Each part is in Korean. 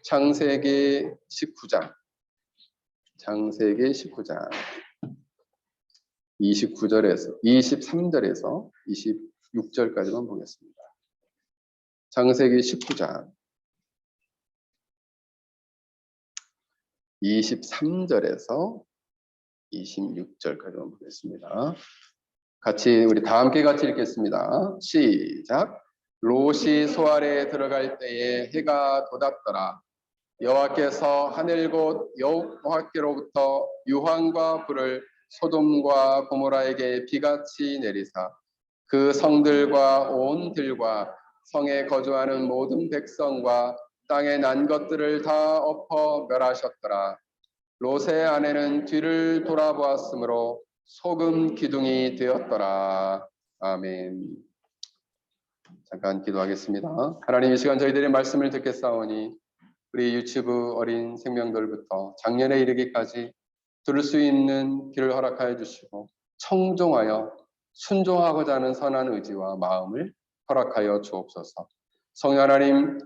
창세기 19장, 창세기 19장 23절에서 26절까지만 보겠습니다. 창세기 19장 23절에서 26절까지만 보겠습니다. 우리 다 함께 같이 읽겠습니다. 시작. 롯이 소알에 들어갈 때에 해가 돋았더라. 여호와께서 하늘 곧 여호와께로부터 유황과 불을 소돔과 고모라에게 비같이 내리사 그 성들과 온 들과 성에 거주하는 모든 백성과 땅에 난 것들을 다 엎어 멸하셨더라. 롯의 아내는 뒤를 돌아보았으므로 소금 기둥이 되었더라. 아멘. 잠깐 기도하겠습니다. 하나님, 이 시간 저희들의 말씀을 듣겠사오니 우리 유치부 어린 생명들부터 작년에 이르기까지 들을 수 있는 길을 허락하여 주시고 청종하여 순종하고자 하는 선한 의지와 마음을 허락하여 주옵소서. 성령 하나님,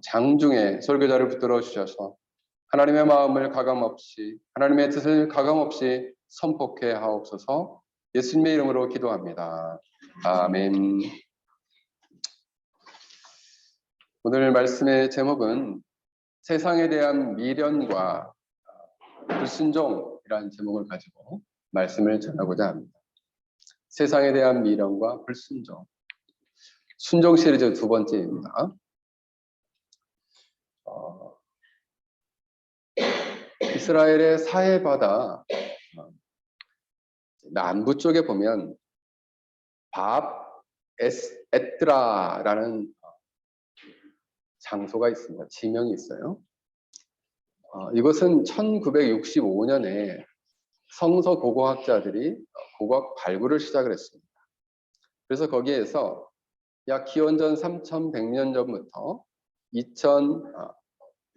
장중에 설교자를 붙들어 주셔서 하나님의 마음을 가감없이, 하나님의 뜻을 가감없이 선포케 하옵소서. 예수님의 이름으로 기도합니다. 아멘. 오늘 말씀의 제목은 세상에 대한 미련과 불순종이라는 제목을 가지고 말씀을 전하고자 합니다. 세상에 대한 미련과 불순종. 순종 시리즈 두 번째입니다. 이스라엘의 사해바다 남부 쪽에 보면 에드라라는 장소가 있습니다. 지명이 있어요. 이것은 1965년에 성서 고고학자들이 고고학 발굴을 시작을 했습니다. 그래서 거기에서 약 기원전 3100년 전부터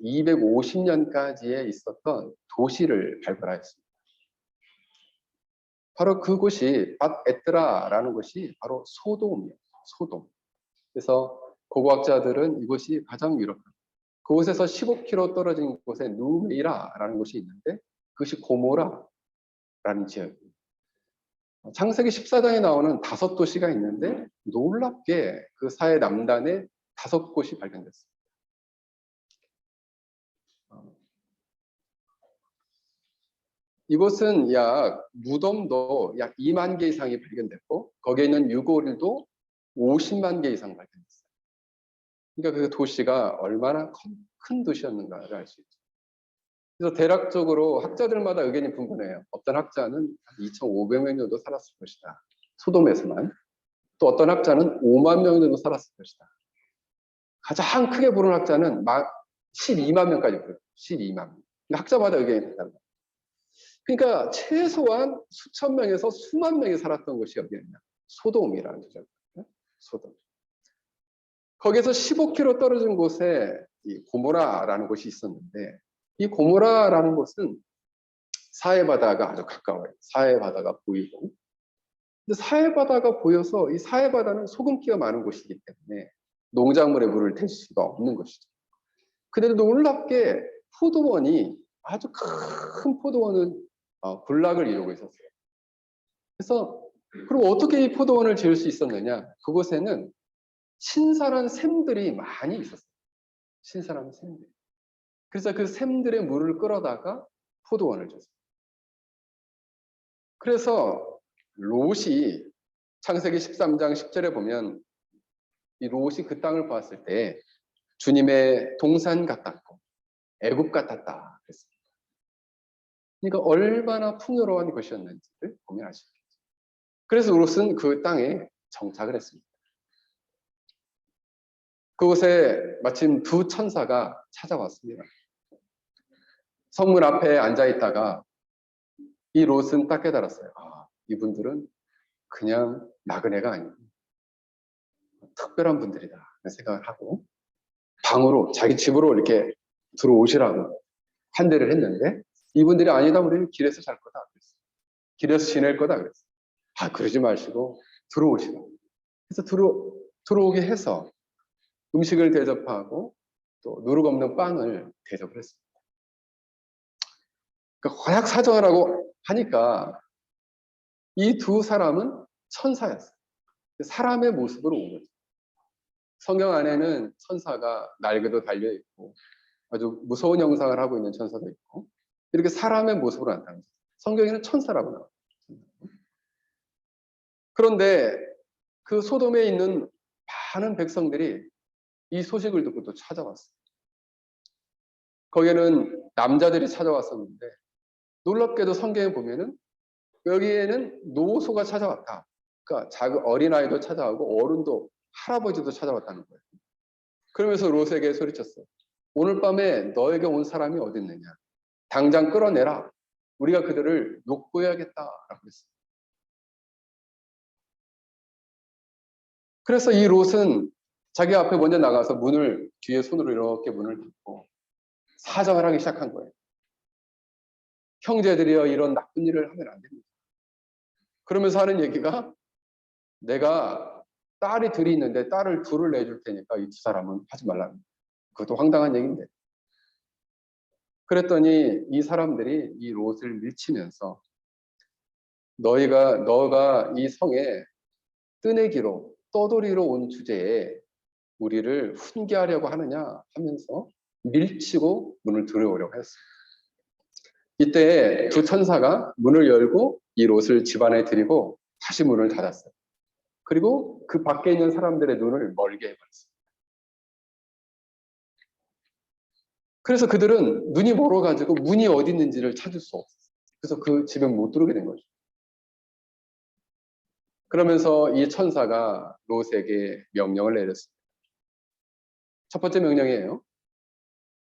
2250년까지에 있었던 도시를 발굴하였습니다. 바로 그곳이 에드라라는 곳이 바로 소돔이에요. 소돔. 그래서 고고학자들은 이곳이 가장 유력합니다. 그곳에서 15km 떨어진 곳에 누메이라라는 곳이 있는데 그것이 고모라라는 지역입니다. 창세기 14장에 나오는 5도시가 있는데 놀랍게 그 사해 남단에 5곳이 발견됐습니다. 이곳은 무덤도 약 2만 개 이상이 발견됐고 거기에 있는 유골도 50만 개 이상 발견됐어요. 그러니까 그 도시가 얼마나 큰 도시였는가를 알 수 있죠. 그래서 대략적으로 학자들마다 의견이 분분해요. 어떤 학자는 2,500명 정도 살았을 것이다. 소돔에서만. 또 어떤 학자는 5만 명 정도 살았을 것이다. 가장 크게 부른 학자는 12만 명까지 부르요. 12만 명. 학자마다 의견이 다릅니다. 그러니까 최소한 수천 명에서 수만 명이 살았던 곳이 여기였냐. 소돔이라는 거죠. 소돔. 거기서 15km 떨어진 곳에 이 고모라라는 곳이 있었는데 이 고모라라는 곳은 사해바다가 아주 가까워요. 사해바다가 보이고. 근데 사해바다가 보여서 이 사해바다는 소금기가 많은 곳이기 때문에 농작물의 물을 댈 수가 없는 것이죠. 그런데 놀랍게 포도원이 아주 큰 포도원은 군락을 이루고 있었어요. 그래서 그럼 어떻게 이 포도원을 지을 수 있었느냐? 그곳에는 신선한 샘들이 많이 있었어요. 신선한 샘들. 그래서 그 샘들의 물을 끌어다가 포도원을 줬어요. 그래서 롯이 창세기 13장 10절에 보면 이 롯이 그 땅을 보았을 때 주님의 동산 같았고 애굽 같았다 그랬습니다. 그러니까 얼마나 풍요로운 것이었는지를 보면 알 수 있겠죠. 그래서 롯은 그 땅에 정착을 했습니다. 그곳에 마침 두 천사가 찾아왔습니다. 성문 앞에 앉아 있다가 이 롯은 딱 깨달았어요. 이분들은 그냥 나그네가 아니고 특별한 분들이다 생각을 하고 방으로 자기 집으로 이렇게 들어오시라고 환대를 했는데 이분들이 아니다, 우리는 길에서 잘 거다 그랬어요. 길에서 지낼 거다 그랬어요. 그러지 마시고 들어오시라고. 그래서 들어오게 해서 음식을 대접하고 또 누룩 없는 빵을 대접을 했습니다. 그러니까 허약 사정을 하고 하니까 이 두 사람은 천사였어요. 사람의 모습으로 온 거죠. 성경 안에는 천사가 날개도 달려 있고 아주 무서운 형상을 하고 있는 천사도 있고 이렇게 사람의 모습으로 나타나는 거죠. 성경에는 천사라고 나와요. 그런데 그 소돔에 있는 많은 백성들이 이 소식을 듣고 또 찾아왔어요. 거기에는 남자들이 찾아왔었는데 놀랍게도 성경에 보면은 여기에는 노소가 찾아왔다. 그러니까 작은 어린아이도 찾아오고 어른도 할아버지도 찾아왔다는 거예요. 그러면서 롯에게 소리쳤어요. 오늘 밤에 너에게 온 사람이 어디 있느냐. 당장 끌어내라. 우리가 그들을 욕보해야겠다라고 했어요. 그래서 이 롯은 자기 앞에 먼저 나가서 문을 뒤에 손으로 이렇게 문을 닫고 사정을 하기 시작한 거예요. 형제들이여 이런 나쁜 일을 하면 안 됩니다. 그러면서 하는 얘기가 내가 딸이 둘이 있는데 딸을 둘을 내줄 테니까 이 두 사람은 하지 말라는 그것도 황당한 얘기인데 그랬더니 이 사람들이 이 롯을 밀치면서 너가 이 성에 뜨내기로 떠돌이로 온 주제에 우리를 훈계하려고 하느냐 하면서 밀치고 문을 들어오려고 했어요. 이때 두 천사가 문을 열고 이 롯을 집 안에 들이고 다시 문을 닫았어요. 그리고 그 밖에 있는 사람들의 눈을 멀게 해버렸어요. 그래서 그들은 눈이 멀어가지고 문이 어디 있는지를 찾을 수 없었어요. 그래서 그 집에 못 들어오게 된 거죠. 그러면서 이 천사가 롯에게 명령을 내렸습니다. 첫 번째 명령이에요.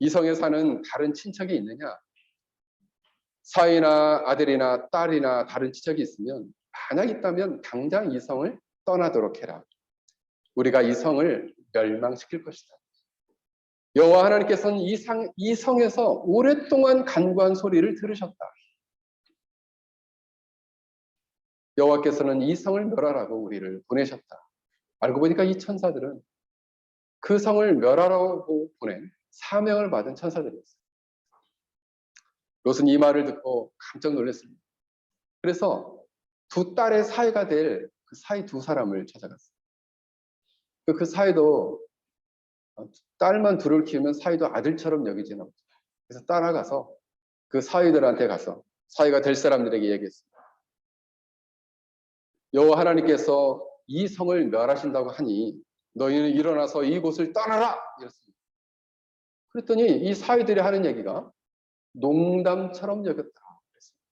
이 성에 사는 다른 친척이 있느냐? 사위나 아들이나 딸이나 다른 친척이 있으면 만약 있다면 당장 이 성을 떠나도록 해라. 우리가 이 성을 멸망시킬 것이다. 여호와 하나님께서는 이 성에서 오랫동안 간구한 소리를 들으셨다. 여호와께서는 이 성을 멸하라고 우리를 보내셨다. 알고 보니까 이 천사들은 그 성을 멸하라고 보낸 사명을 받은 천사들이었어요. 롯은 이 말을 듣고 깜짝 놀랐습니다. 그래서 두 딸의 사이가 될 그 사이 두 사람을 찾아갔어요. 그 사이도 딸만 둘을 키우면 사이도 아들처럼 여기지나 못해요. 그래서 따라가서 그 사위들한테 가서 사위가 될 사람들에게 얘기했습니다. 여호와 하나님께서 이 성을 멸하신다고 하니 너희는 일어나서 이곳을 떠나라! 이랬습니다. 그랬더니 이 사위들이 하는 얘기가 농담처럼 여겼다. 그랬습니다.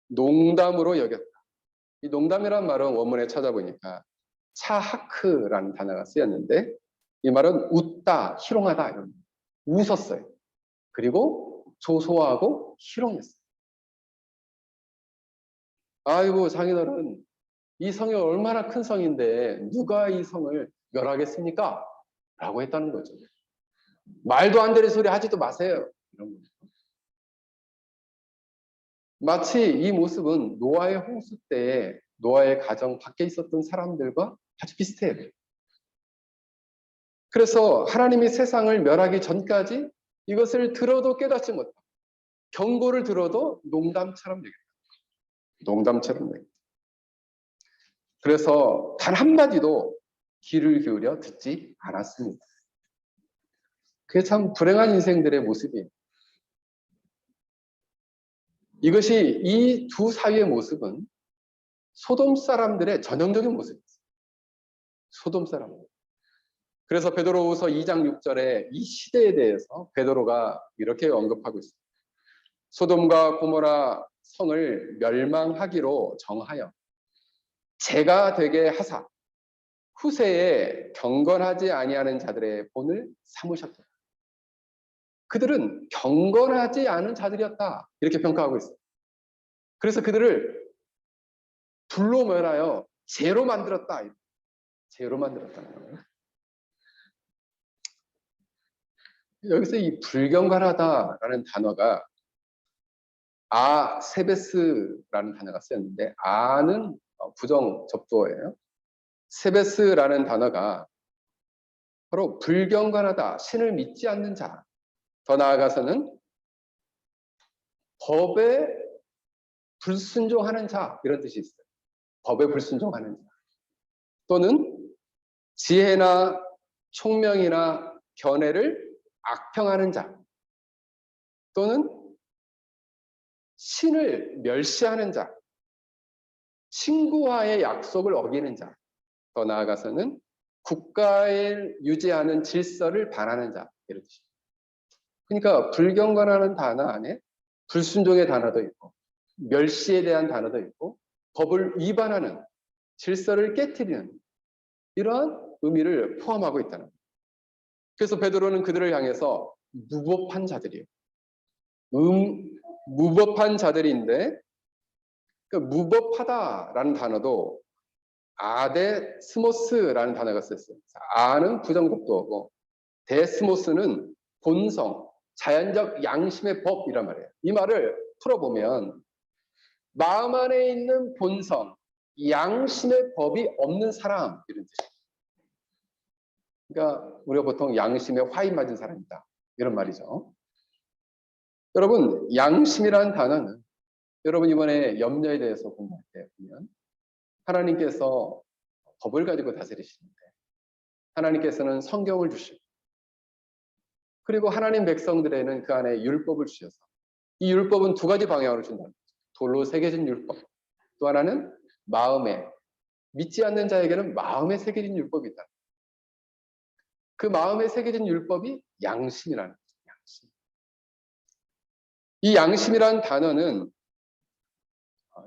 농담으로 여겼다. 이 농담이란 말은 원문에 찾아보니까 차하크라는 단어가 쓰였는데 이 말은 웃다, 희롱하다 이런 웃었어요. 그리고 조소하고 희롱했어요. 아이고 자기들은 이 성이 얼마나 큰 성인데 누가 이 성을 멸하겠습니까? 라고 했다는 거죠. 말도 안 되는 소리 하지도 마세요. 이런 거죠. 마치 이 모습은 노아의 홍수 때에 노아의 가정 밖에 있었던 사람들과 아주 비슷해요. 그래서 하나님이 세상을 멸하기 전까지 이것을 들어도 깨닫지 못하고 경고를 들어도 농담처럼 얘기합니다. 농담처럼 얘기합니다. 그래서 단 한마디도 귀를 기울여 듣지 않았습니다. 그게 참 불행한 인생들의 모습이에요. 이것이 이 두 사위의 모습은 소돔 사람들의 전형적인 모습이었어요. 소돔 사람들. 그래서 베드로후서 2장 6절에 이 시대에 대해서 베드로가 이렇게 언급하고 있습니다. 소돔과 고모라 성을 멸망하기로 정하여 재가 되게 하사 후세에 경건하지 아니하는 자들의 본을 삼으셨다. 그들은 경건하지 않은 자들이었다. 이렇게 평가하고 있어요. 그래서 그들을 불로 멸하여 죄로 만들었다. 죄로 만들었다는 거예요. 여기서 이 불경건하다라는 단어가 세베스라는 단어가 쓰였는데 아는 부정 접두어예요. 세베스라는 단어가 바로 불경건하다, 신을 믿지 않는 자. 더 나아가서는 법에 불순종하는 자, 이런 뜻이 있어요. 법에 불순종하는 자. 또는 지혜나 총명이나 견해를 악평하는 자. 또는 신을 멸시하는 자. 친구와의 약속을 어기는 자. 더 나아가서는 국가에 유지하는 질서를 반하는 자. 이런 뜻입니다. 그러니까 불경건하는 단어 안에 불순종의 단어도 있고 멸시에 대한 단어도 있고 법을 위반하는 질서를 깨트리는 이러한 의미를 포함하고 있다는 거예요. 그래서 베드로는 그들을 향해서 무법한 자들이에요. 무법한 자들인데 그 무법하다라는 단어도 아데스모스라는 단어가 쓰였어요. 아는 부정법도고 데스모스는 본성, 자연적 양심의 법이란 말이에요. 이 말을 풀어보면 마음 안에 있는 본성, 양심의 법이 없는 사람 이런 뜻이에요. 그러니까 우리가 보통 양심에 화인 맞은 사람이다 이런 말이죠. 여러분 양심이라는 단어는 여러분 이번에 염려에 대해서 공부할 때 보면 하나님께서 법을 가지고 다스리시는데 하나님께서는 성경을 주시고 그리고 하나님 백성들에는 그 안에 율법을 주셔서 이 율법은 두 가지 방향으로 준다는 거죠. 돌로 새겨진 율법. 또 하나는 마음에 믿지 않는 자에게는 마음에 새겨진 율법이다. 그 마음에 새겨진 율법이 양심이라는 거죠. 양심. 이 양심이라는 단어는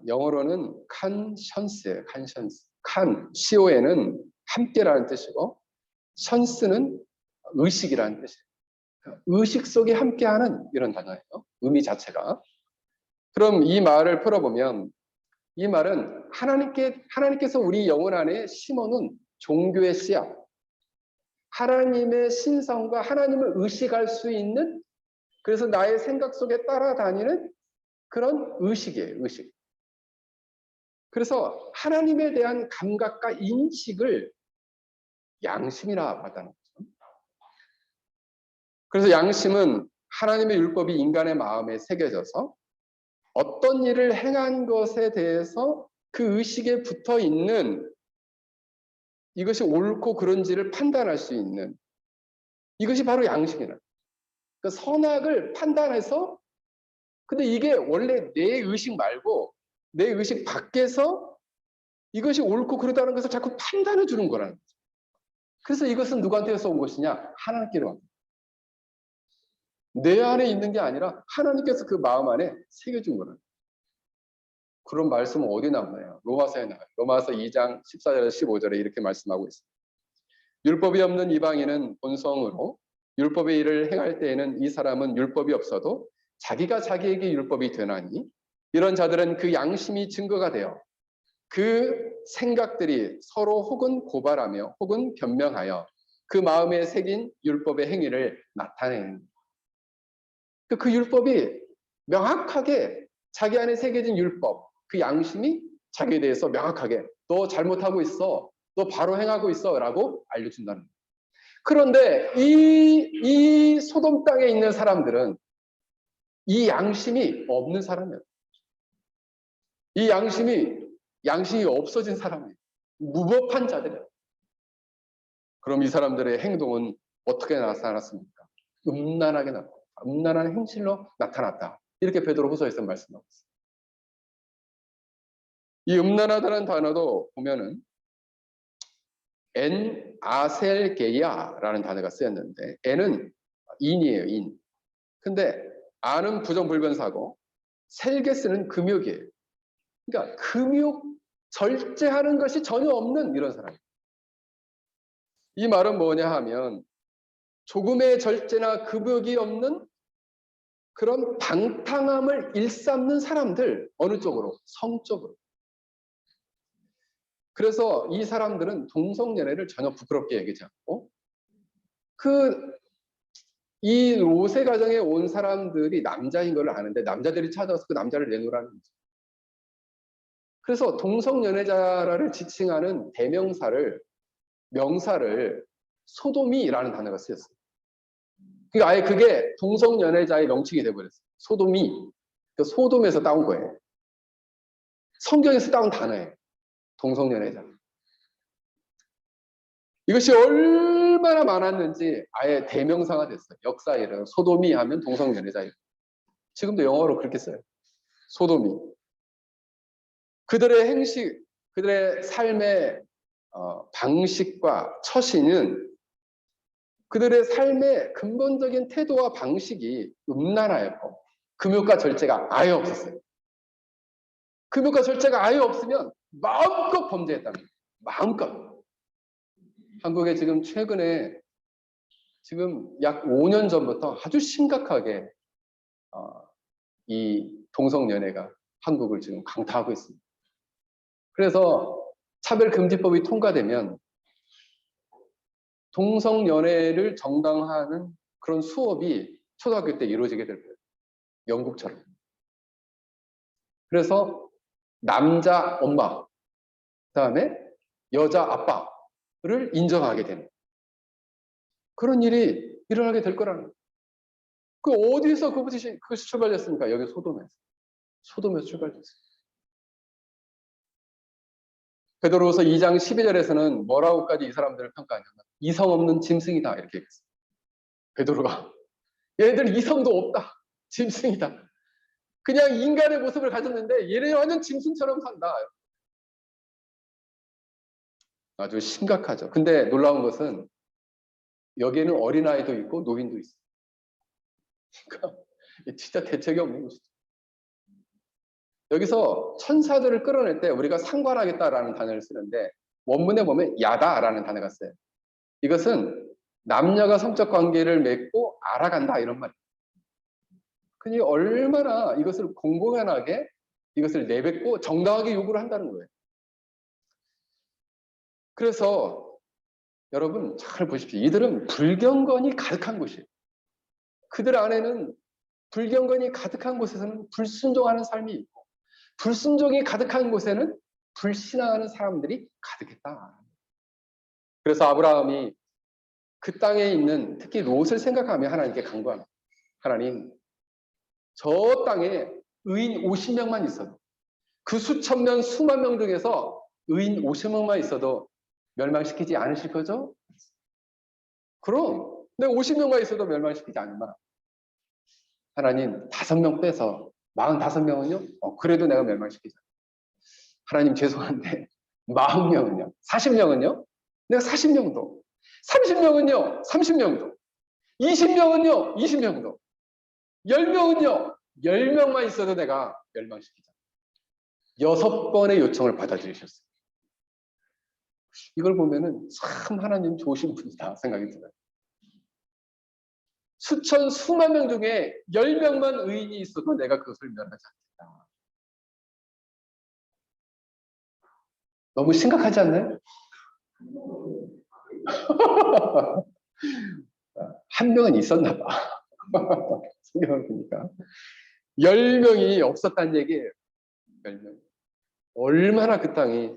영어로는 conscience예요. conscience. CON은 함께라는 뜻이고 sense는 의식이라는 뜻이에요. 의식 속에 함께하는 이런 단어예요. 의미 자체가. 그럼 이 말을 풀어보면 이 말은 하나님께서 우리 영혼 안에 심어놓은 종교의 씨앗, 하나님의 신성과 하나님을 의식할 수 있는 그래서 나의 생각 속에 따라다니는 그런 의식이에요. 의식. 그래서 하나님에 대한 감각과 인식을 양심이라 말하는 거죠. 그래서 양심은 하나님의 율법이 인간의 마음에 새겨져서 어떤 일을 행한 것에 대해서 그 의식에 붙어 있는 이것이 옳고 그른지를 판단할 수 있는 이것이 바로 양심이라. 그러니까 선악을 판단해서 근데 이게 원래 내 의식 말고 내 의식 밖에서 이것이 옳고 그르다는 것을 자꾸 판단해 주는 거라는 거죠. 그래서 이것은 누구한테서 온 것이냐? 하나님께로 온 거예요. 내 안에 있는 게 아니라 하나님께서 그 마음 안에 새겨준 거라는 거예요. 그런 말씀은 어디 나오나요? 로마서에 나와요. 로마서 2장 14절에서 15절에 이렇게 말씀하고 있습니다. 율법이 없는 이방인은 본성으로 율법의 일을 행할 때에는 이 사람은 율법이 없어도 자기가 자기에게 율법이 되나니 이런 자들은 그 양심이 증거가 되어 그 생각들이 서로 혹은 고발하며 혹은 변명하여 그 마음에 새긴 율법의 행위를 나타내는 그 율법이 명확하게 자기 안에 새겨진 율법 그 양심이 자기에 대해서 명확하게 너 잘못하고 있어 너 바로 행하고 있어 라고 알려준다는 거예요. 그런데 이 소돔 땅에 있는 사람들은 이 양심이 없는 사람이에요. 이 양심이 없어진 사람이에요. 무법한 자들이에요. 그럼 이 사람들의 행동은 어떻게 나타났습니까? 음란한 행실로 나타났다. 이렇게 베드로후서에서 말씀하고 있어요. 이 음란하다는 단어도 보면은 엔 아셀게야라는 단어가 쓰였는데 엔은 인이에요. 인. 근데 아는 부정불변사고 셀게스는 금욕이에요. 그러니까 금욕 절제하는 것이 전혀 없는 이런 사람. 이 말은 뭐냐 하면 조금의 절제나 금욕이 없는 그런 방탕함을 일삼는 사람들 어느 쪽으로? 성적으로. 그래서 이 사람들은 동성연애를 전혀 부끄럽게 여기지 않고 이 로세 가정에 온 사람들이 남자인 걸 아는데 남자들이 찾아와서 그 남자를 내놓으라는 거죠. 그래서 동성연애자를 지칭하는 명사를 소돔이라는 단어가 쓰였어요. 그러니까 아예 그게 동성연애자의 명칭이 돼버렸어요. 소돔이. 그 소돔에서 따온 거예요. 성경에서 따온 단어예요. 동성연애자. 이것이 얼마나 많았는지 아예 대명사가 됐어요. 역사에 이르는 소돔이 하면 동성연애자예요. 지금도 영어로 그렇게 써요. 소돔이. 그들의 행식, 그들의 삶의 방식과 처신은 그들의 삶의 근본적인 태도와 방식이 음란하였고 금욕과 절제가 아예 없었어요. 금욕과 절제가 아예 없으면 마음껏 범죄했답니다. 마음껏. 한국에 지금 최근에 지금 약 5년 전부터 아주 심각하게 이 동성연애가 한국을 지금 강타하고 있습니다. 그래서 차별금지법이 통과되면 동성연애를 정당화하는 그런 수업이 초등학교 때 이루어지게 될 거예요. 영국처럼. 그래서 남자 엄마, 그다음에 여자 아빠를 인정하게 되는 그런 일이 일어나게 될 거라는 거예요. 그 어디서 그것이 출발됐습니까? 여기 소돔에서. 소돔에서 출발됐어요. 베드로후서 2장 12절에서는 뭐라고까지 이 사람들을 평가하냐면 이성 없는 짐승이다 이렇게 얘기했어요. 베드로가 얘네들 이성도 없다. 짐승이다. 그냥 인간의 모습을 가졌는데 얘네 완전 짐승처럼 산다. 아주 심각하죠. 근데 놀라운 것은 여기에는 어린아이도 있고 노인도 있어요. 그러니까 진짜 대책이 없는 것이죠. 여기서 천사들을 끌어낼 때 우리가 상관하겠다라는 단어를 쓰는데 원문에 보면 야다라는 단어가 써요. 이것은 남녀가 성적 관계를 맺고 알아간다 이런 말이에요. 그니 얼마나 이것을 공공연하게 이것을 내뱉고 정당하게 요구를 한다는 거예요. 그래서 여러분 잘 보십시오. 이들은 불경건이 가득한 곳이에요. 그들 안에는 불경건이 가득한 곳에서는 불순종하는 삶이 있고 불순종이 가득한 곳에는 불신앙하는 사람들이 가득했다. 그래서 아브라함이 그 땅에 있는 특히 롯을 생각하며 하나님께 간구합니다. 하나님, 저 땅에 의인 50명만 있어도 그 수천 명, 수만 명 중에서 의인 50명만 있어도 멸망시키지 않으실 거죠? 그럼 내가 50명만 있어도 멸망시키지 않으마. 하나님 5명 빼서 45명은요? 그래도 내가 멸망시키자. 하나님 죄송한데 40명은요? 40명은요? 내가 40명도 30명은요? 30명도 20명은요? 20명도 10명은요? 10명만 있어도 내가 멸망시키자. 6번의 요청을 받아들이셨어요. 이걸 보면은 참 하나님 좋으신 분이다 생각이 들어요. 수천 수만 명 중에 10명만 의인이 있어도 내가 그것을 면하지 않겠다. 너무 심각하지 않나요? 한 명은 있었나 봐. 성경을 보니까 10명이 없었다는 얘기예요. 10명. 얼마나 그 땅이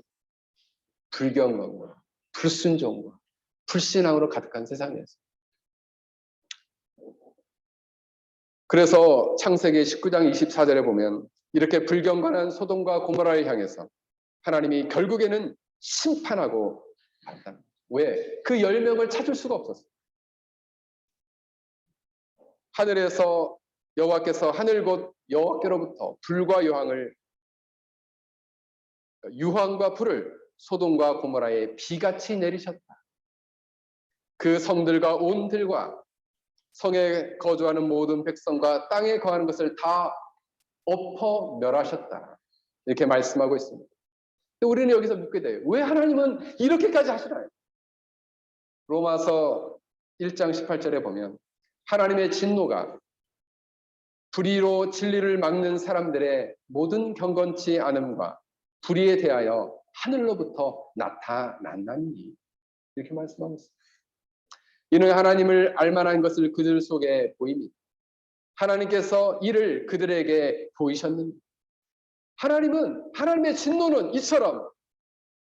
불경건과 불순종과 불신앙으로 가득한 세상이었어요. 그래서 창세기 19장 24절에 보면 이렇게 불경건한 소돔과 고모라를 향해서 하나님이 결국에는 심판하고 말다. 왜? 그 10명을 찾을 수가 없었어요. 하늘에서 여호와께서 하늘 곧 여호와께로부터 불과 유황과 불을 소돔과 고모라에 비같이 내리셨다. 그 성들과 온 들과 성에 거주하는 모든 백성과 땅에 거하는 것을 다 엎어 멸하셨다. 이렇게 말씀하고 있습니다. 우리는 여기서 묻게 돼요. 왜 하나님은 이렇게까지 하시나요? 로마서 1장 18절에 보면 하나님의 진노가 불의로 진리를 막는 사람들의 모든 경건치 않음과 불의에 대하여 하늘로부터 나타난다니 이렇게 말씀하고 있습니다. 이는 하나님을 알만한 것을 그들 속에 보입니다. 하나님께서 이를 그들에게 보이셨는데 하나님은 하나님의 진노는 이처럼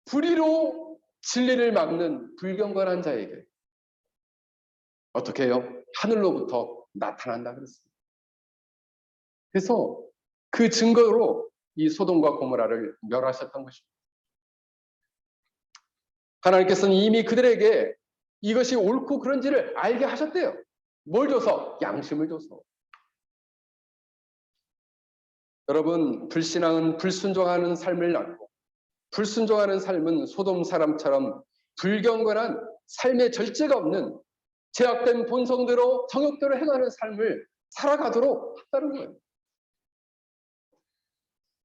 불의로 진리를 막는 불경건한 자에게 어떻게 해요? 하늘로부터 나타난다 그랬습니다. 그래서 그 증거로 이 소돔과 고모라를 멸하셨던 것입니다. 하나님께서는 이미 그들에게 이것이 옳고 그런지를 알게 하셨대요. 뭘 줘서? 양심을 줘서. 여러분, 불신앙은 불순종하는 삶을 낳고, 불순종하는 삶은 소돔 사람처럼 불경건한 삶의 절제가 없는 제약된 본성대로 정욕대로 행하는 삶을 살아가도록 한다는 거예요.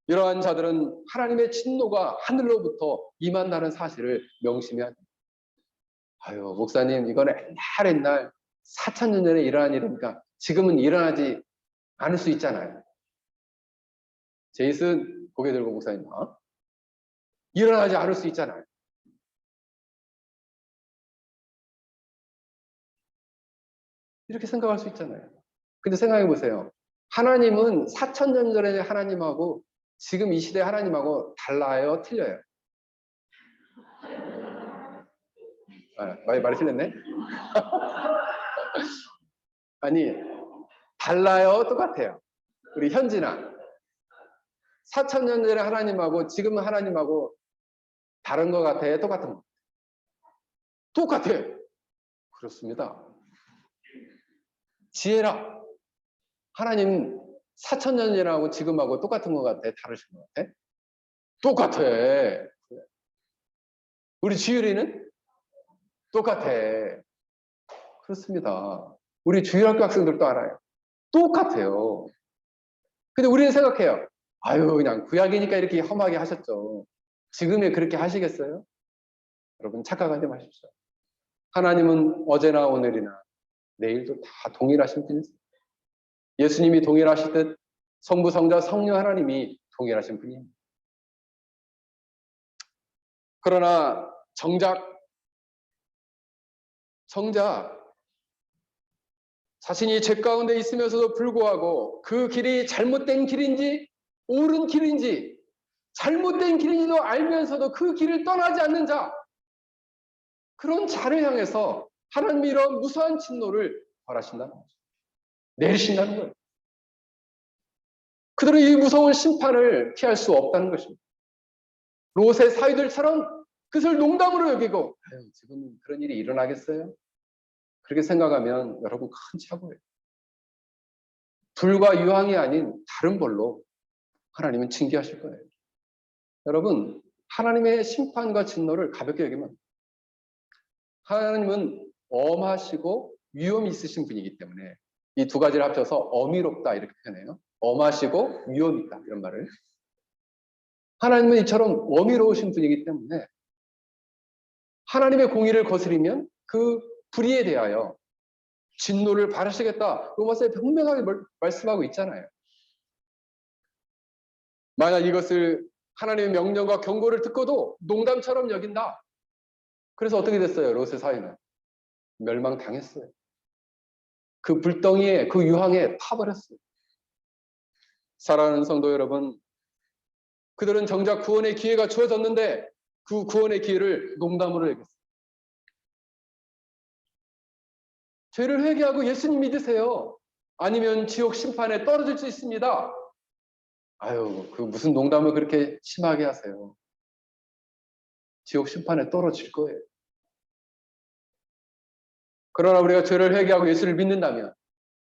이러한 자들은 하나님의 진노가 하늘로부터 임한다는 사실을 명심해야 됩니다. 아유, 목사님, 이거는 옛날 4,000년 전에 일어난 일이니까 지금은 일어나지 않을 수 있잖아요. 제이슨 고개 들고 목사님, 일어나지 않을 수 있잖아요. 이렇게 생각할 수 있잖아요. 근데 생각해 보세요. 하나님은 4,000년 전의 하나님하고 지금 이 시대 하나님하고 달라요? 틀려요? 말이 틀렸네? 아니, 달라요? 똑같아요? 우리 현진아. 4,000년 전의 하나님하고 지금 하나님하고 다른 것 같아요? 똑같은 것? 똑같아요. 그렇습니다. 지혜라. 하나님 4,000년 전하고 지금하고 똑같은 것 같아? 다르신 것 같아? 똑같아. 우리 지율이는 똑같아. 그렇습니다. 우리 주일학교 학생들도 알아요. 똑같아요. 근데 우리는 생각해요. 아유, 그냥 구약이니까 이렇게 험하게 하셨죠. 지금에 그렇게 하시겠어요? 여러분 착각하지 마십시오. 하나님은 어제나 오늘이나 내일도 다 동일하신 분이세요. 예수님이 동일하시듯 성부, 성자, 성령 하나님이 동일하신 분입니다. 그러나 정작 자신이 죄 가운데 있으면서도 불구하고 그 길이 잘못된 길인지 옳은 길인지 잘못된 길인지도 알면서도 그 길을 떠나지 않는 자, 그런 자를 향해서 하나님이 이런 무수한 진노를 벌하신다는 거죠. 내리신다는 거예요. 그들은 이 무서운 심판을 피할 수 없다는 것입니다. 롯의 사위들처럼 그것을 농담으로 여기고 지금 그런 일이 일어나겠어요? 그렇게 생각하면 여러분 큰 착오예요. 불과 유황이 아닌 다른 벌로 하나님은 징계하실 거예요. 여러분, 하나님의 심판과 진노를 가볍게 여기면 하나님은 엄하시고 위엄이 있으신 분이기 때문에 이 두 가지를 합쳐서 어미롭다 이렇게 표현해요. 엄하시고 위엄이 있다 이런 말을. 하나님은 이처럼 어미로우신 분이기 때문에 하나님의 공의를 거스리면 그 불의에 대하여 진노를 바라시겠다. 로마서에 분명하게 말씀하고 있잖아요. 만약 이것을 하나님의 명령과 경고를 듣고도 농담처럼 여긴다. 그래서 어떻게 됐어요? 롯의 사위는 멸망당했어요. 그 불덩이에 그 유황에 파버렸어요. 사랑하는 성도 여러분, 그들은 정작 구원의 기회가 주어졌는데 그 구원의 기회를 농담으로 여겼어요. 죄를 회개하고 예수님 믿으세요. 아니면 지옥 심판에 떨어질 수 있습니다. 아유, 그 무슨 농담을 그렇게 심하게 하세요. 지옥 심판에 떨어질 거예요. 그러나 우리가 죄를 회개하고 예수를 믿는다면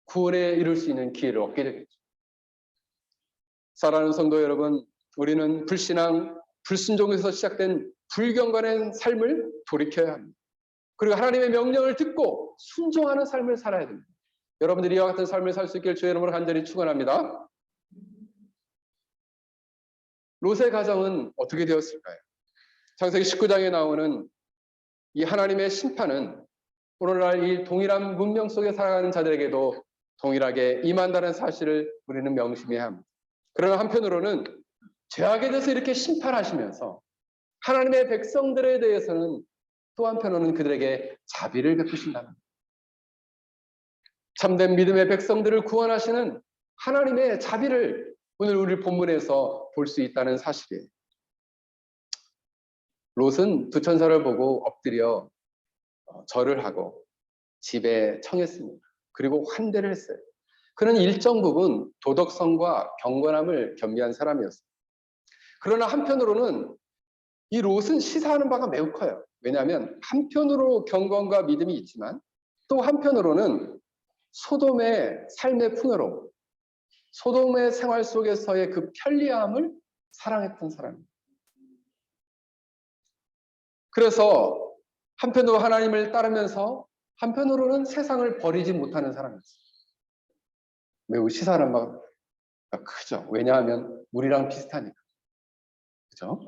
구원에 이룰 수 있는 기회를 얻게 되겠죠. 사랑하는 성도 여러분, 우리는 불신앙, 불순종에서 시작된 불경건한 삶을 돌이켜야 합니다. 그리고 하나님의 명령을 듣고 순종하는 삶을 살아야 됩니다. 여러분들이 이와 같은 삶을 살 수 있길 주의 이름으로 간절히 축원합니다. 롯의 가정은 어떻게 되었을까요? 창세기 19장에 나오는 이 하나님의 심판은 오늘날 이 동일한 문명 속에 살아가는 자들에게도 동일하게 임한다는 사실을 우리는 명심해야 합니다. 그러나 한편으로는 죄악에 대해서 이렇게 심판하시면서 하나님의 백성들에 대해서는 또 한편으로는 그들에게 자비를 베푸신다는, 참된 믿음의 백성들을 구원하시는 하나님의 자비를 오늘 우리 본문에서 볼 수 있다는 사실이에요. 롯은 두 천사를 보고 엎드려 절을 하고 집에 청했습니다. 그리고 환대를 했어요. 그는 일정 부분 도덕성과 경건함을 겸비한 사람이었어요. 그러나 한편으로는 이 롯은 시사하는 바가 매우 커요. 왜냐하면 한편으로 경건과 믿음이 있지만 또 한편으로는 소돔의 삶의 풍요로움, 소돔의 생활 속에서의 그 편리함을 사랑했던 사람입니다. 그래서 한편으로 하나님을 따르면서 한편으로는 세상을 버리지 못하는 사람이었어요. 매우 시사하는 바가 크죠. 왜냐하면 우리랑 비슷하니까. 그죠?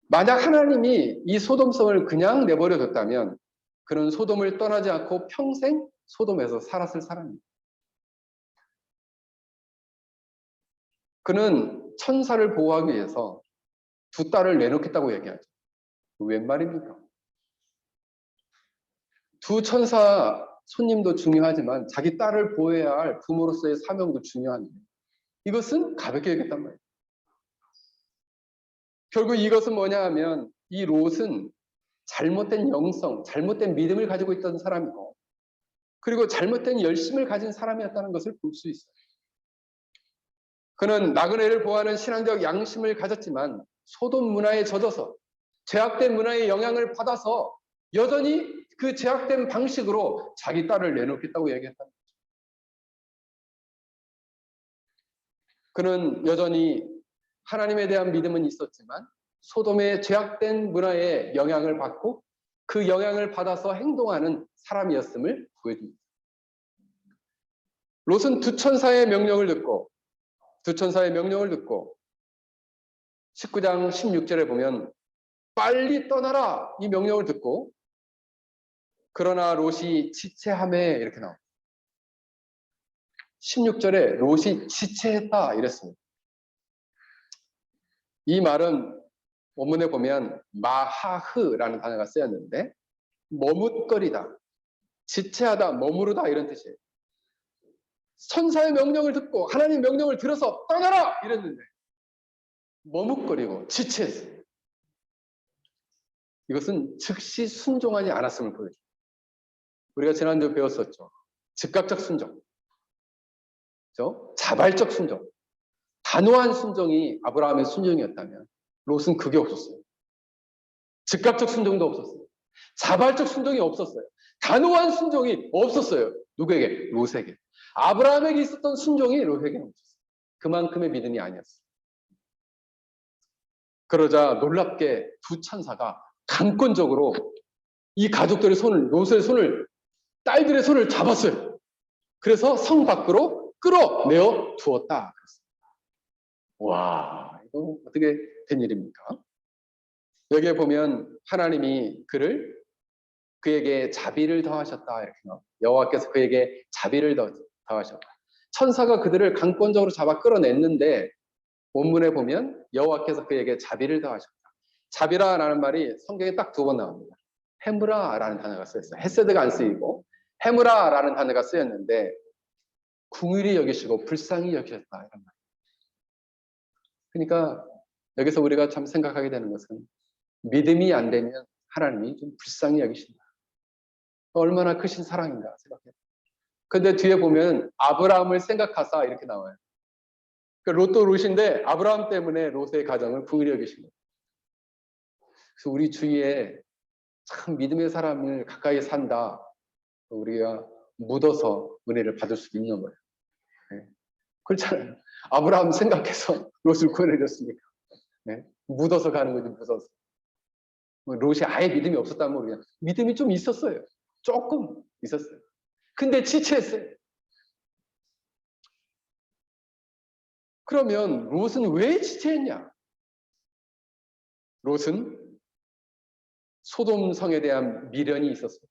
만약 하나님이 이 소돔성을 그냥 내버려뒀다면 그는 소돔을 떠나지 않고 평생 소돔에서 살았을 사람입니다. 그는 천사를 보호하기 위해서 두 딸을 내놓겠다고 얘기하죠. 웬 말입니까? 두 천사 손님도 중요하지만 자기 딸을 보호해야 할 부모로서의 사명도 중요한데 이것은 가볍게 얘기했단 말이에요. 결국 이것은 뭐냐 하면 이 롯은 잘못된 영성, 잘못된 믿음을 가지고 있던 사람이고 그리고 잘못된 열심을 가진 사람이었다는 것을 볼 수 있어요. 그는 나그네를 보호하는 신앙적 양심을 가졌지만 소돔 문화에 젖어서 죄악된 문화의 영향을 받아서 여전히 그 죄악된 방식으로 자기 딸을 내놓겠다고 얘기했다. 그는 여전히 하나님에 대한 믿음은 있었지만 소돔의 죄악된 문화의 영향을 받고 그 영향을 받아서 행동하는 사람이었음을 보여줍니다. 롯은 두 천사의 명령을 듣고 19장 16절에 보면 빨리 떠나라 이 명령을 듣고 그러나 롯이 지체하매 이렇게 나옵니다. 16절에 롯이 지체했다 이랬습니다. 이 말은 원문에 보면 마하흐라는 단어가 쓰였는데 머뭇거리다, 지체하다, 머무르다 이런 뜻이에요. 천사의 명령을 듣고 하나님의 명령을 들어서 떠나라 이랬는데 머뭇거리고 지체했어요. 이것은 즉시 순종하지 않았음을 보여줍니다. 우리가 지난주에 배웠었죠. 즉각적 순종, 그렇죠? 자발적 순종, 단호한 순종이 아브라함의 순종이었다면 롯은 그게 없었어요. 즉각적 순종도 없었어요. 자발적 순종이 없었어요. 단호한 순종이 없었어요. 누구에게? 롯에게. 아브라함에게 있었던 순종이 롯에게는 없었어요. 그만큼의 믿음이 아니었어요. 그러자 놀랍게 두 천사가 강권적으로 이 가족들의 손을, 롯의 손을, 딸들의 손을 잡았어요. 그래서 성 밖으로 끌어내어 두었다. 와, 이거 어떻게 된 일입니까? 여기에 보면 하나님이 그에게 자비를 더하셨다 이렇게 나와요. 여호와께서 그에게 자비를 더하셨다. 천사가 그들을 강권적으로 잡아 끌어냈는데 원문에 보면 여호와께서 그에게 자비를 더하셨다. 자비라라는 말이 성경에 딱 두 번 나옵니다. 헤므라라는 단어가 쓰였어요. 헤세드가 안 쓰이고 헤므라라는 단어가 쓰였는데 긍휼히 여기시고 불쌍히 여기셨다 이런 말. 그러니까 여기서 우리가 참 생각하게 되는 것은 믿음이 안 되면 하나님이 좀 불쌍히 여기신다. 얼마나 크신 사랑인가 생각해요. 근데 뒤에 보면 아브라함을 생각하사 이렇게 나와요. 롯도 롯인데 아브라함 때문에 롯의 가정을 긍휼히 여기신 거예요. 그래서 우리 주위에 참 믿음의 사람을 가까이 산다. 우리가 묻어서 은혜를 받을 수도 있는 거예요. 네. 그렇잖아요. 아브라함 생각해서 롯을 구원해줬으니까. 네. 묻어서 가는 거지, 묻어서. 롯이 아예 믿음이 없었다면 그냥 믿음이 좀 있었어요. 조금 있었어요. 근데 지체했어요. 그러면 롯은 왜 지체했냐? 롯은 소돔성에 대한 미련이 있었어요.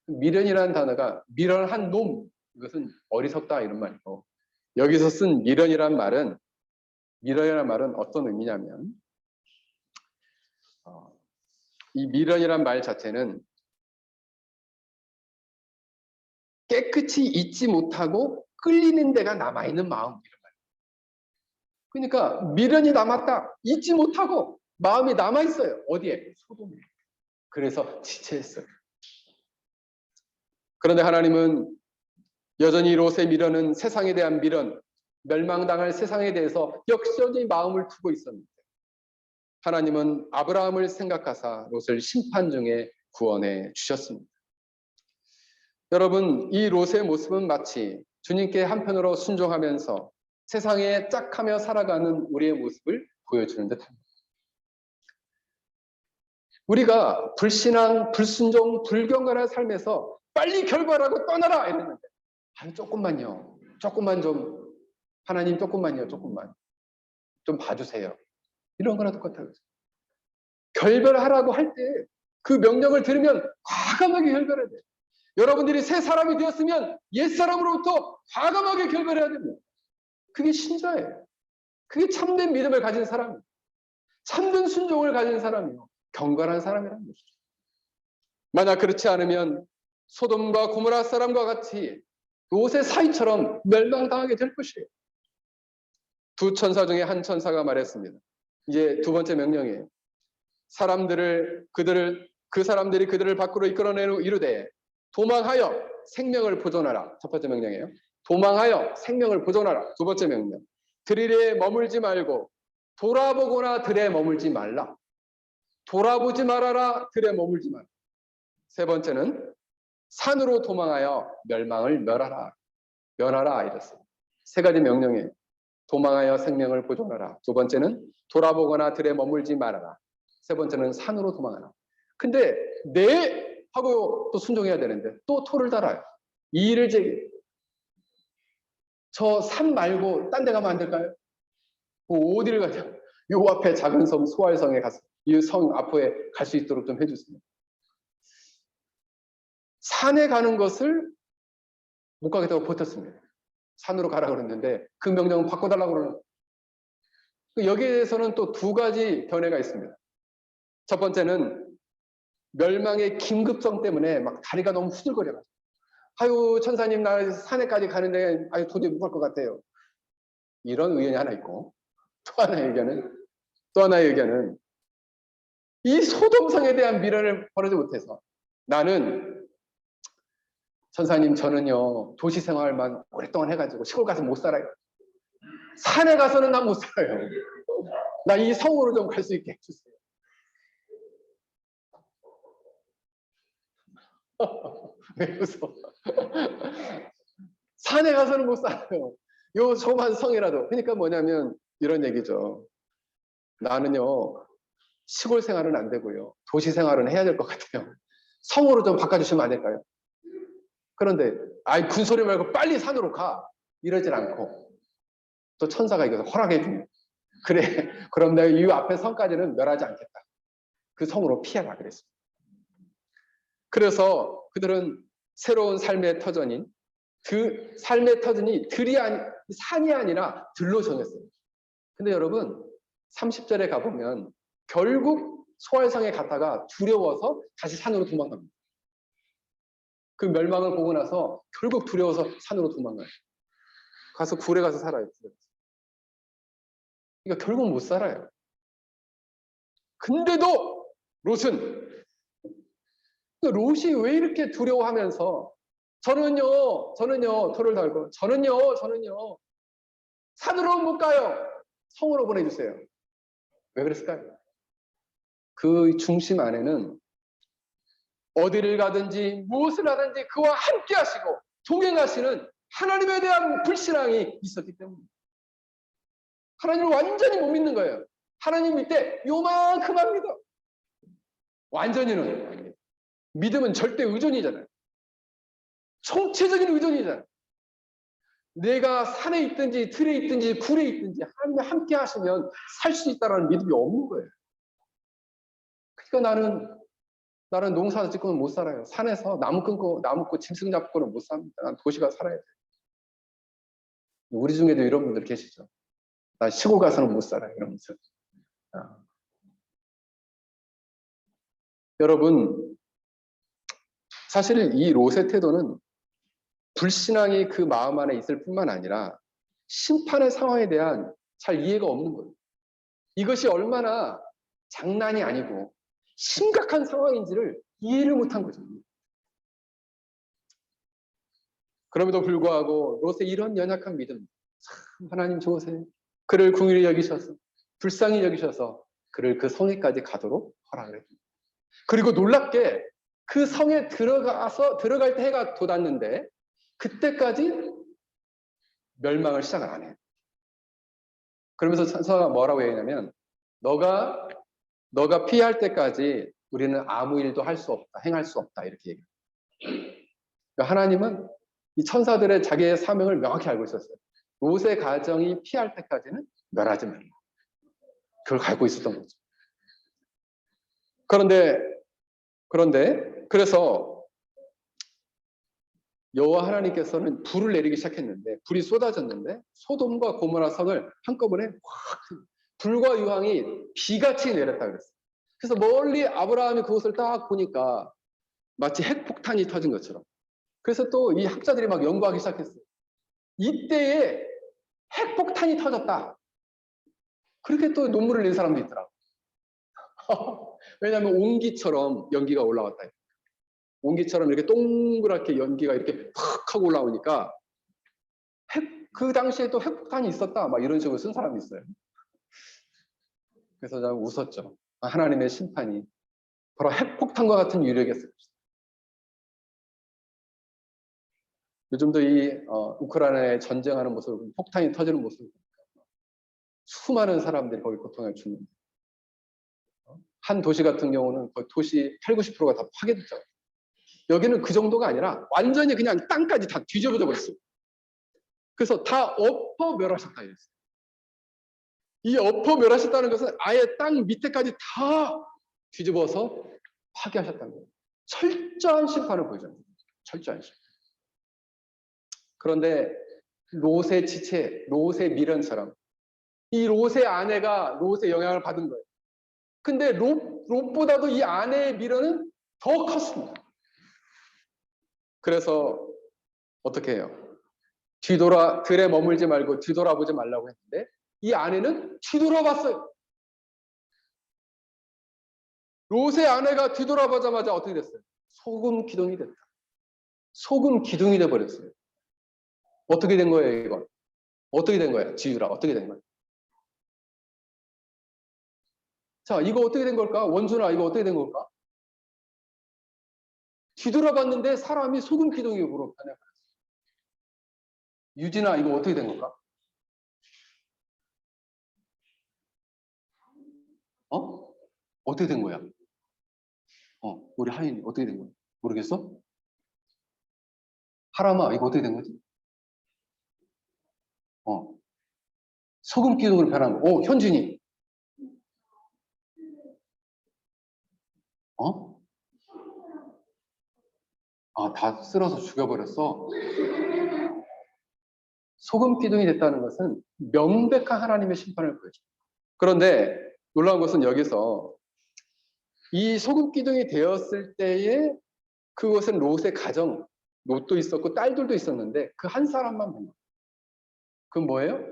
미련이라는 단어가 미련한 놈, 이것은 어리석다 이런 말이고 여기서 쓴 미련이란 말은 어떤 의미냐면 이 미련이란 말 자체는 깨끗이 잊지 못하고 끌리는 데가 남아있는 마음 이런 말. 그러니까 미련이 남았다. 잊지 못하고 마음이 남아있어요. 어디에? 소돔에. 그래서 지체했어요. 그런데 하나님은 여전히 롯의 미련은 세상에 대한 미련, 멸망당할 세상에 대해서 역전히 마음을 두고 있었는데 하나님은 아브라함을 생각하사 롯을 심판 중에 구원해 주셨습니다. 여러분, 이 롯의 모습은 마치 주님께 한편으로 순종하면서 세상에 짝하며 살아가는 우리의 모습을 보여주는 듯합니다. 우리가 불신앙, 불순종, 불경건한 삶에서 빨리 결발하고 떠나라 이랬는데 조금만요. 조금만 좀 하나님 조금만요. 조금만 좀 봐주세요. 이런 거나 똑같아요. 결별하라고 할 때 그 명령을 들으면 과감하게 결별해야 돼요. 여러분들이 새 사람이 되었으면 옛 사람으로부터 과감하게 결별해야 됩니다. 그게 신자예요. 그게 참된 믿음을 가진 사람이에요. 참된 순종을 가진 사람이요. 경건한 사람이라는 것이죠. 만약 그렇지 않으면 소돔과 고모라 사람과 같이 롯의 사이처럼 멸망당하게 될 것이에요. 두 천사 중에 한 천사가 말했습니다. 이제 두 번째 명령이에요. 그 사람들이 그들을 밖으로 이끌어내고 이르되 도망하여 생명을 보존하라. 첫 번째 명령이에요. 도망하여 생명을 보존하라. 두 번째 명령. 들에 머물지 말고 돌아보거나 들에 머물지 말라. 돌아보지 말아라. 들에 머물지 말라. 세 번째는 산으로 도망하여 멸망을 면하라 이랬어요. 세 가지 명령이에요. 도망하여 생명을 보존하라. 두 번째는 돌아보거나 들에 머물지 말아라. 세 번째는 산으로 도망하라. 근데 네 하고 또 순종해야 되는데 또 토를 달아요. 이 일을 저 산 말고 딴 데 가면 안 될까요? 어디를 가냐? 요 앞에 작은 섬 소알성에 가서 이 성 앞에 갈 수 있도록 좀 해주세요. 산에 가는 것을 못 가겠다고 버텼습니다. 산으로 가라고 그랬는데 그 명령은 바꿔달라고 그러는 거예요. 여기에 대해서는 또 두 가지 견해가 있습니다. 첫 번째는 멸망의 긴급성 때문에 막 다리가 너무 후들거려가지고 아유 천사님 나 산에까지 가는데 아유 도저히 못 갈 것 같아요. 이런 의견이 하나 있고 또 하나의 의견은 이 소돔성에 대한 미련을 버리지 못해서 나는 천사님 저는요 도시 생활만 오랫동안 해가지고 시골 가서 못 살아요. 산에 가서는 난 못 살아요. 나 이 성으로 좀 갈 수 있게 해주세요. 왜 웃어? 산에 가서는 못 살아요. 요 조그만 성이라도. 그러니까 뭐냐면 이런 얘기죠. 나는요 시골 생활은 안 되고요 도시 생활은 해야 될 것 같아요. 성으로 좀 바꿔주시면 안 될까요? 그런데 아이 그 소리 말고 빨리 산으로 가 이러질 않고 또 천사가 이것을 허락해 줍니다. 그래 그럼 내가 이 앞에 성까지는 멸하지 않겠다. 그 성으로 피해라 그랬습니다. 그래서 그들은 새로운 삶의 터전인 그 삶의 터전이 산이 아니라 들로 정했어요. 근데 여러분 30절에 가보면 결국 소알성에 갔다가 두려워서 다시 산으로 도망갑니다. 그 멸망을 보고 나서 결국 두려워서 산으로 도망가요. 가서 굴에 가서 살아요. 그러니까 결국 못 살아요. 근데도 롯은 왜 이렇게 두려워하면서 저는요 토를 달고 저는요 산으로 못 가요. 성으로 보내주세요. 왜 그랬을까요? 그 중심 안에는 어디를 가든지 무엇을 하든지 그와 함께 하시고 동행하시는 하나님에 대한 불신앙이 있었기 때문입니다. 하나님을 완전히 못 믿는 거예요. 하나님 밑에 요만큼 합니다. 완전히는 아닙니다. 믿음은 절대 의존이잖아요. 총체적인 의존이잖아요. 내가 산에 있든지 들에 있든지 굴에 있든지 하나님과 함께 하시면 살 수 있다는 믿음이 없는 거예요. 그러니까 나는 농사 짓고는 못 살아요. 산에서 나무 끊고 짐승 잡고는 못 삽니다. 난 도시가 살아야 돼요. 우리 중에도 이런 분들 계시죠. 난 시골 가서는 못 살아요. 이러면서. 여러분 사실 이 롯의 태도는 불신앙이 그 마음 안에 있을 뿐만 아니라 심판의 상황에 대한 잘 이해가 없는 거예요. 이것이 얼마나 장난이 아니고 심각한 상황인지를 이해를 못한 거죠. 그럼에도 불구하고 롯의 이런 연약한 믿음, 참 하나님 좋으세요. 그를 긍휼히 여기셔서 불쌍히 여기셔서 그를 그 성에까지 가도록 허락을 했습니다. 그리고 놀랍게 그 성에 들어갈 때 해가 돋았는데 그때까지 멸망을 시작을 안 해요. 그러면서 천사가 뭐라고 얘기하냐면 너가 피할 때까지 우리는 아무 일도 할 수 없다, 행할 수 없다 이렇게 얘기해요. 그러니까 하나님은 이 천사들의 자기의 사명을 명확히 알고 있었어요. 롯의 가정이 피할 때까지는 멸하지 말라. 그걸 알고 있었던 거죠. 그래서 여호와 하나님께서는 불을 내리기 시작했는데 불이 쏟아졌는데 소돔과 고모라 성을 한꺼번에 확 불과 유황이 비같이 내렸다 그랬어요. 그래서 멀리 아브라함이 그것을 딱 보니까 마치 핵폭탄이 터진 것처럼. 그래서 또 이 학자들이 막 연구하기 시작했어요. 이때에 핵폭탄이 터졌다. 그렇게 또 논문을 낸 사람도 있더라고요. 왜냐하면 온기처럼 연기가 올라왔다. 온기처럼 이렇게 동그랗게 연기가 이렇게 팍 하고 올라오니까 그 당시에 또 핵폭탄이 있었다. 막 이런 식으로 쓴 사람이 있어요. 그래서 제가 웃었죠. 하나님의 심판이 바로 핵폭탄과 같은 유력이었어요. 요즘도 이 우크라이나에 전쟁하는 모습을 폭탄이 터지는 모습을 수많은 사람들이 거기 고통을 주는데 한 도시 같은 경우는 거의 도시 8, 90%가 다 파괴됐죠. 여기는 그 정도가 아니라 완전히 그냥 땅까지 다 뒤집어져 버렸어요. 그래서 다 엎어 멸하셨다 이랬어요. 이 엎어 멸하셨다는 것은 아예 땅 밑에까지 다 뒤집어서 파괴하셨다는 거예요. 철저한 심판을 보여줘요. 철저한 심판. 그런데 롯의 지체, 롯의 미련처럼 이 롯의 아내가 롯의 영향을 받은 거예요. 근데 롯보다도 이 아내의 미련은 더 컸습니다. 그래서 어떻게 해요? 들에 머물지 말고 뒤돌아보지 말라고 했는데 이 아내는 뒤돌아봤어요. 롯의 아내가 뒤돌아보자마자 어떻게 됐어요? 소금 기둥이 됐다. 소금 기둥이 돼버렸어요. 어떻게 된 거예요, 이건? 어떻게 된 거예요? 지유라, 어떻게 된 거예요? 자, 이거 어떻게 된 걸까? 원준아, 이거 어떻게 된 걸까? 뒤돌아봤는데 사람이 소금 기둥으로 변해버렸어요. 유진아, 이거 어떻게 된 걸까? 어떻게 된 거야? 우리 하인이 어떻게 된 거야? 모르겠어? 하람아, 이거 어떻게 된 거지? 소금 기둥으로 변한 거. 현진이. 다 쓸어서 죽여버렸어. 소금 기둥이 됐다는 것은 명백한 하나님의 심판을 보여줍니다. 그런데 놀라운 것은 여기서 이 소금 기둥이 되었을 때에 그것은 롯의 가정, 롯도 있었고 딸들도 있었는데 그 한 사람만 본 거예요. 그건 뭐예요?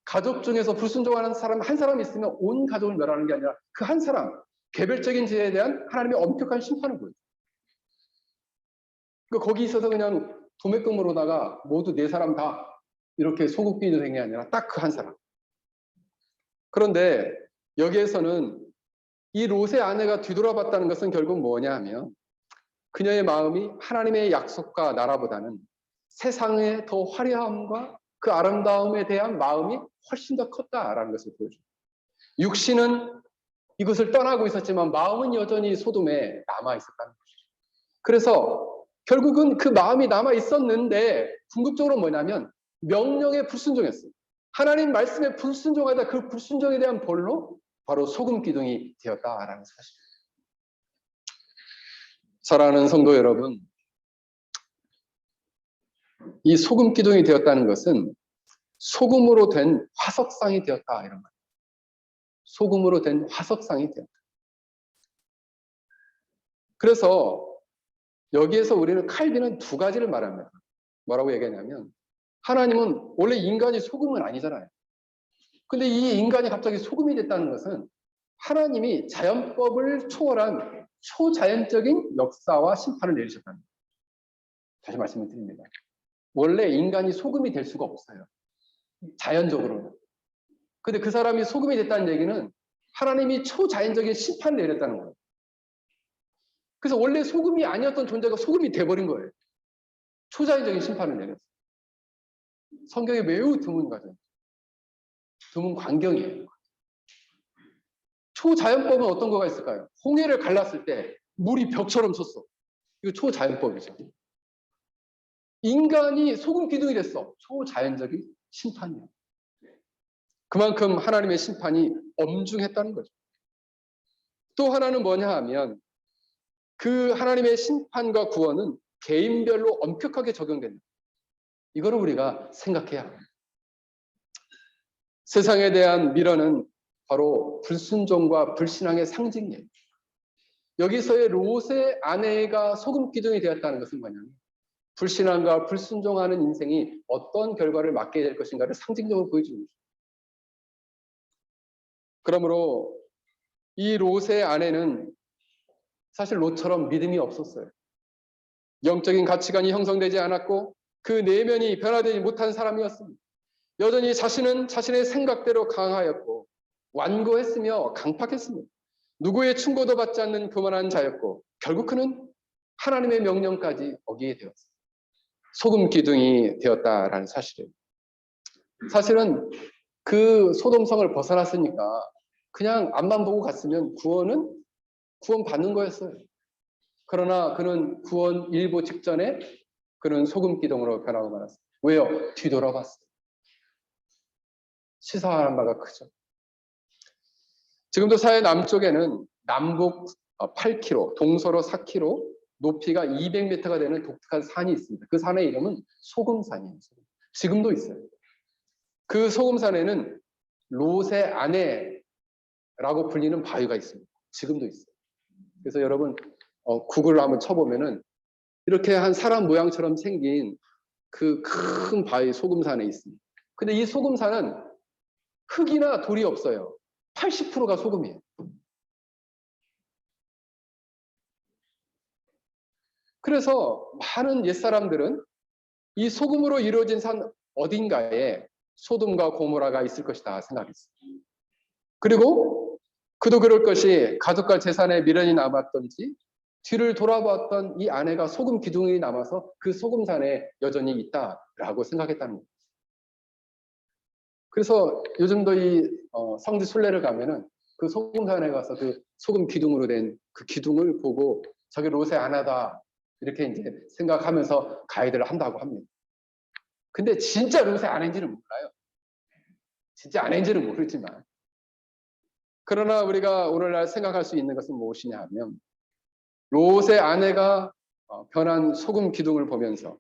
가족 중에서 불순종하는 사람 한 사람 있으면 온 가족을 멸하는 게 아니라 그 한 사람, 개별적인 죄에 대한 하나님의 엄격한 심판을 보여줘요. 그러니까 거기 있어서 그냥 도매금으로다가 모두 네 사람 다 이렇게 소국기도 된 게 아니라 딱 그 한 사람. 그런데 여기에서는 이 롯의 아내가 뒤돌아봤다는 것은 결국 뭐냐 하면 그녀의 마음이 하나님의 약속과 나라보다는 세상의 더 화려함과 그 아름다움에 대한 마음이 훨씬 더 컸다라는 것을 보여줍니다. 육신은 이것을 떠나고 있었지만 마음은 여전히 소돔에 남아 있었다는 것이죠. 그래서 결국은 그 마음이 남아 있었는데 궁극적으로 뭐냐면 명령에 불순종했어요. 하나님 말씀에 불순종하다 그 불순종에 대한 벌로 바로 소금 기둥이 되었다라는 사실입니다. 사랑하는 성도 여러분, 이 소금 기둥이 되었다는 것은 소금으로 된 화석상이 되었다 이런 거예요. 소금으로 된 화석상이 되었다. 그래서 여기에서 우리는 칼빈은 두 가지를 말합니다. 뭐라고 얘기하냐면 하나님은 원래 인간이 소금은 아니잖아요. 근데 이 인간이 갑자기 소금이 됐다는 것은 하나님이 자연법을 초월한 초자연적인 역사와 심판을 내리셨다는 거예요. 다시 말씀을 드립니다. 원래 인간이 소금이 될 수가 없어요. 자연적으로는. 근데 그 사람이 소금이 됐다는 얘기는 하나님이 초자연적인 심판을 내렸다는 거예요. 그래서 원래 소금이 아니었던 존재가 소금이 돼버린 거예요. 초자연적인 심판을 내렸어요. 성경에 매우 드문 과정, 드문 광경이에요. 초자연법은 어떤 거가 있을까요? 홍해를 갈랐을 때 물이 벽처럼 솟어. 이거 초자연법이죠. 인간이 소금 기둥이 됐어. 초자연적인 심판이에요. 그만큼 하나님의 심판이 엄중했다는 거죠. 또 하나는 뭐냐 하면 그 하나님의 심판과 구원은 개인별로 엄격하게 적용된다. 이거를 우리가 생각해야 합니다. 세상에 대한 미련은 바로 불순종과 불신앙의 상징이에요. 여기서의 롯의 아내가 소금 기둥이 되었다는 것은 뭐냐면 불신앙과 불순종하는 인생이 어떤 결과를 맞게 될 것인가를 상징적으로 보여주는 거죠. 그러므로 이 롯의 아내는 사실 롯처럼 믿음이 없었어요. 영적인 가치관이 형성되지 않았고 그 내면이 변화되지 못한 사람이었습니다. 여전히 자신은 자신의 생각대로 강하였고 완고했으며 강팍했습니다. 누구의 충고도 받지 않는 교만한 자였고 결국 그는 하나님의 명령까지 어기게 되었어요. 소금 기둥이 되었다라는 사실이에요. 사실은 그 소돔성을 벗어났으니까 그냥 앞만 보고 갔으면 구원 받는 거였어요. 그러나 그는 구원 일보 직전에 그는 소금 기둥으로 변하고 말았어요. 왜요? 뒤돌아봤어요. 시사하는 바가 크죠. 지금도 사해 남쪽에는 남북 8km, 동서로 4km, 높이가 200m가 되는 독특한 산이 있습니다. 그 산의 이름은 소금산이에요. 지금도 있어요. 그 소금산에는 롯의 아내라고 불리는 바위가 있습니다. 지금도 있어요. 그래서 여러분 구글을 한번 쳐보면은 이렇게 한 사람 모양처럼 생긴 그 큰 바위 소금산에 있습니다. 근데 이 소금산은 흙이나 돌이 없어요. 80%가 소금이에요. 그래서 많은 옛사람들은 이 소금으로 이루어진 산 어딘가에 소돔과 고모라가 있을 것이다 생각했어요. 그리고 그도 그럴 것이 가족과 재산에 미련이 남았던지 뒤를 돌아봤던 이 아내가 소금 기둥이 남아서 그 소금산에 여전히 있다라고 생각했다는 거예요. 그래서 요즘도 이 성지 순례를 가면은 그 소금산에 가서 그 소금 기둥으로 된 그 기둥을 보고 저게 롯의 아내다 이렇게 이제 생각하면서 가이드를 한다고 합니다. 근데 진짜 롯의 아내인지는 몰라요. 진짜 아내인지는 모르지만 그러나 우리가 오늘날 생각할 수 있는 것은 무엇이냐 하면 롯의 아내가 변한 소금 기둥을 보면서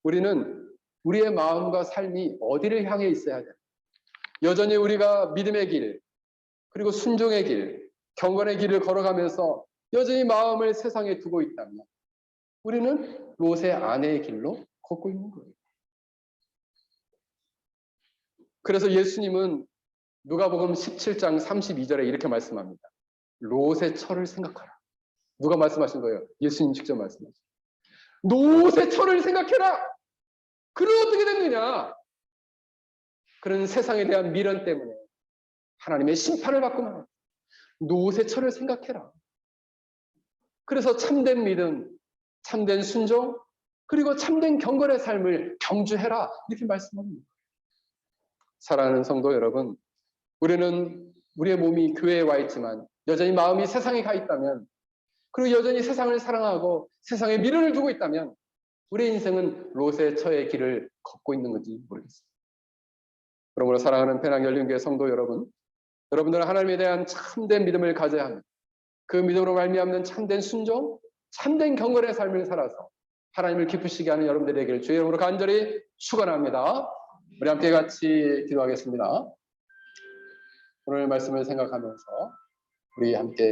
우리는 우리의 마음과 삶이 어디를 향해 있어야 돼요? 여전히 우리가 믿음의 길, 그리고 순종의 길, 경건의 길을 걸어가면서 여전히 마음을 세상에 두고 있다면 우리는 롯의 아내의 길로 걷고 있는 거예요. 그래서 예수님은 누가복음 17장 32절에 이렇게 말씀합니다. 롯의 처를 생각하라. 누가 말씀하신 거예요? 예수님 직접 말씀하신 거예요. 롯의 처를 생각해라. 그럼 어떻게 됐느냐? 그런 세상에 대한 미련 때문에 하나님의 심판을 받고 말합니다. 롯의 처를 생각해라. 그래서 참된 믿음, 참된 순종, 그리고 참된 경건의 삶을 경주해라. 이렇게 말씀합니다. 사랑하는 성도 여러분, 우리는 우리의 몸이 교회에 와 있지만 여전히 마음이 세상에 가 있다면, 그리고 여전히 세상을 사랑하고 세상에 미련을 두고 있다면 우리의 인생은 롯의 처의 길을 걷고 있는 건지 모르겠습니다. 그러므로 사랑하는 penang열린교회 성도 여러분, 여러분들은 하나님에 대한 참된 믿음을 가져야 합니다. 그 믿음으로 말미암는 참된 순종, 참된 경건의 삶을 살아서 하나님을 기쁘시게 하는 여러분들이 되기를 주의 이름으로 간절히 축원합니다. 우리 함께 같이 기도하겠습니다. 오늘 말씀을 생각하면서 우리 함께